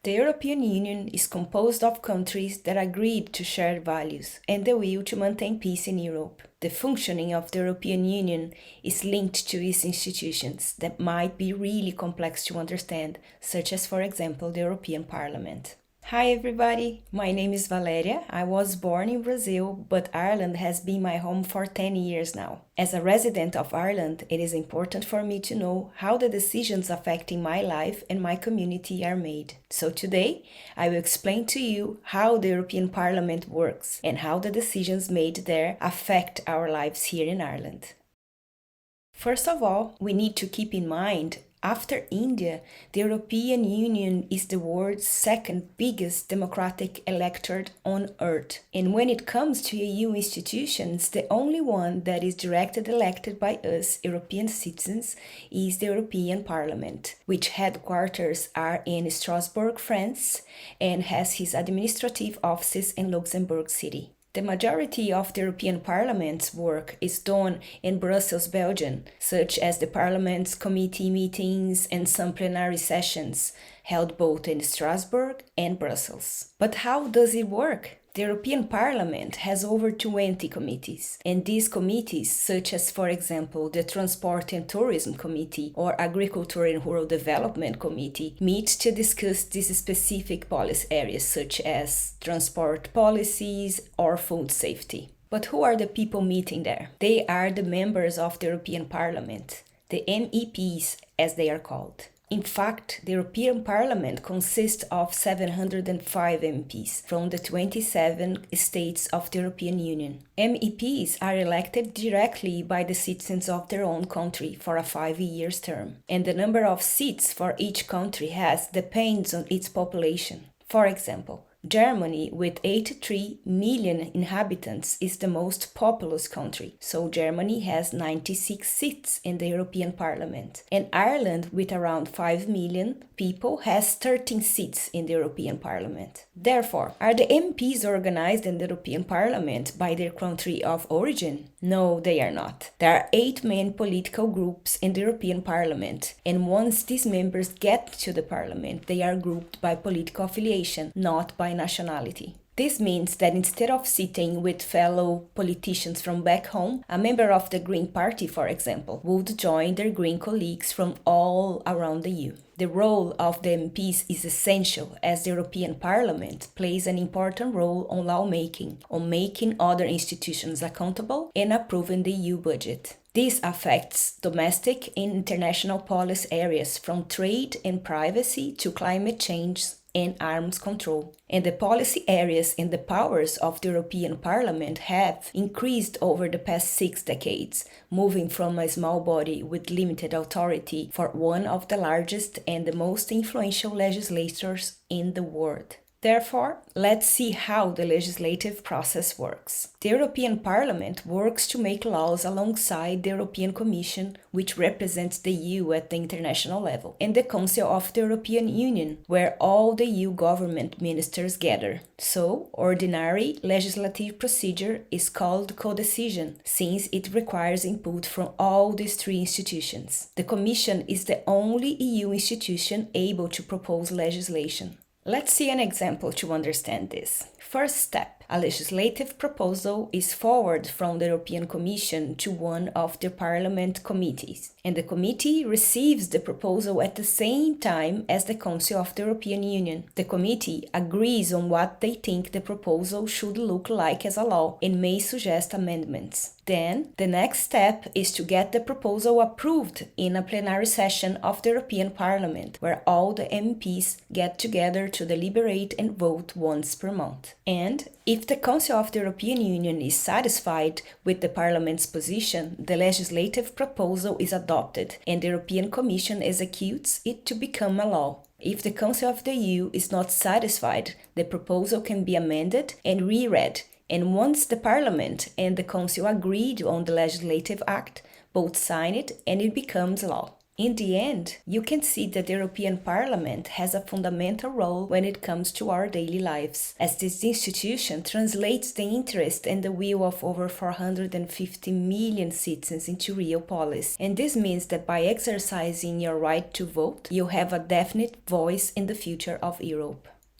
The European Union is composed of countries that agreed to shared values and the will to maintain peace in Europe. The functioning of the European Union is linked to its institutions that might be really complex to understand, such as, for example, the European Parliament. Hi everybody, my name is Valeria. I was born in Brazil, but Ireland has been my home for 10 years now. As a resident of Ireland, it is important for me to know how the decisions affecting my life and my community are made. So today, I will explain to you how the European Parliament works and how the decisions made there affect our lives here in Ireland. First of all, we need to keep in mind after India, the European Union is the world's second biggest democratic electorate on earth. And when it comes to EU institutions, the only one that is directly elected by us, European citizens, is the European Parliament, which headquarters are in Strasbourg, France, and has his administrative offices in Luxembourg City. The majority of the European Parliament's work is done in Brussels, Belgium, such as the Parliament's committee meetings and some plenary sessions held both in Strasbourg and Brussels. But how does it work? The European Parliament has over 20 committees, and these committees, such as, for example, the Transport and Tourism Committee or Agriculture and Rural Development Committee, meet to discuss these specific policy areas such as transport policies or food safety. But who are the people meeting there? They are the members of the European Parliament, the MEPs as they are called. In fact, the European Parliament consists of 705 MPs from the 27 states of the European Union. MEPs are elected directly by the citizens of their own country for a 5-year term, and the number of seats for each country depends on its population. For example, Germany, with 83 million inhabitants, is the most populous country, so Germany has 96 seats in the European Parliament. And Ireland, with around 5 million people, has 13 seats in the European Parliament. Therefore, are the MPs organized in the European Parliament by their country of origin? No, they are not. There are 8 main political groups in the European Parliament, and once these members get to the Parliament, they are grouped by political affiliation, not by nationality. This means that instead of sitting with fellow politicians from back home, a member of the Green Party, for example, would join their Green colleagues from all around the EU. The role of the MPs is essential as the European Parliament plays an important role on lawmaking, on making other institutions accountable and approving the EU budget. This affects domestic and international policy areas from trade and privacy to climate change and arms control. And the policy areas and the powers of the European Parliament have increased over the past 6 decades, moving from a small body with limited authority for one of the largest and the most influential legislators in the world. Therefore, let's see how the legislative process works. The European Parliament works to make laws alongside the European Commission, which represents the EU at the international level, and the Council of the European Union, where all the EU government ministers gather. So, ordinary legislative procedure is called codecision, since it requires input from all these 3 institutions. The Commission is the only EU institution able to propose legislation. Let's see an example to understand this. First step, a legislative proposal is forwarded from the European Commission to one of the Parliament committees, and the committee receives the proposal at the same time as the Council of the European Union. The committee agrees on what they think the proposal should look like as a law and may suggest amendments. Then, the next step is to get the proposal approved in a plenary session of the European Parliament, where all the MPs get together to deliberate and vote once per month. And if the Council of the European Union is satisfied with the Parliament's position, the legislative proposal is adopted and the European Commission executes it to become a law. If the Council of the EU is not satisfied, the proposal can be amended and reread, and once the Parliament and the Council agreed on the legislative act, both sign it and it becomes law. In the end, you can see that the European Parliament has a fundamental role when it comes to our daily lives, as this institution translates the interest and the will of over 450 million citizens into real policy. And this means that by exercising your right to vote, you have a definite voice in the future of Europe.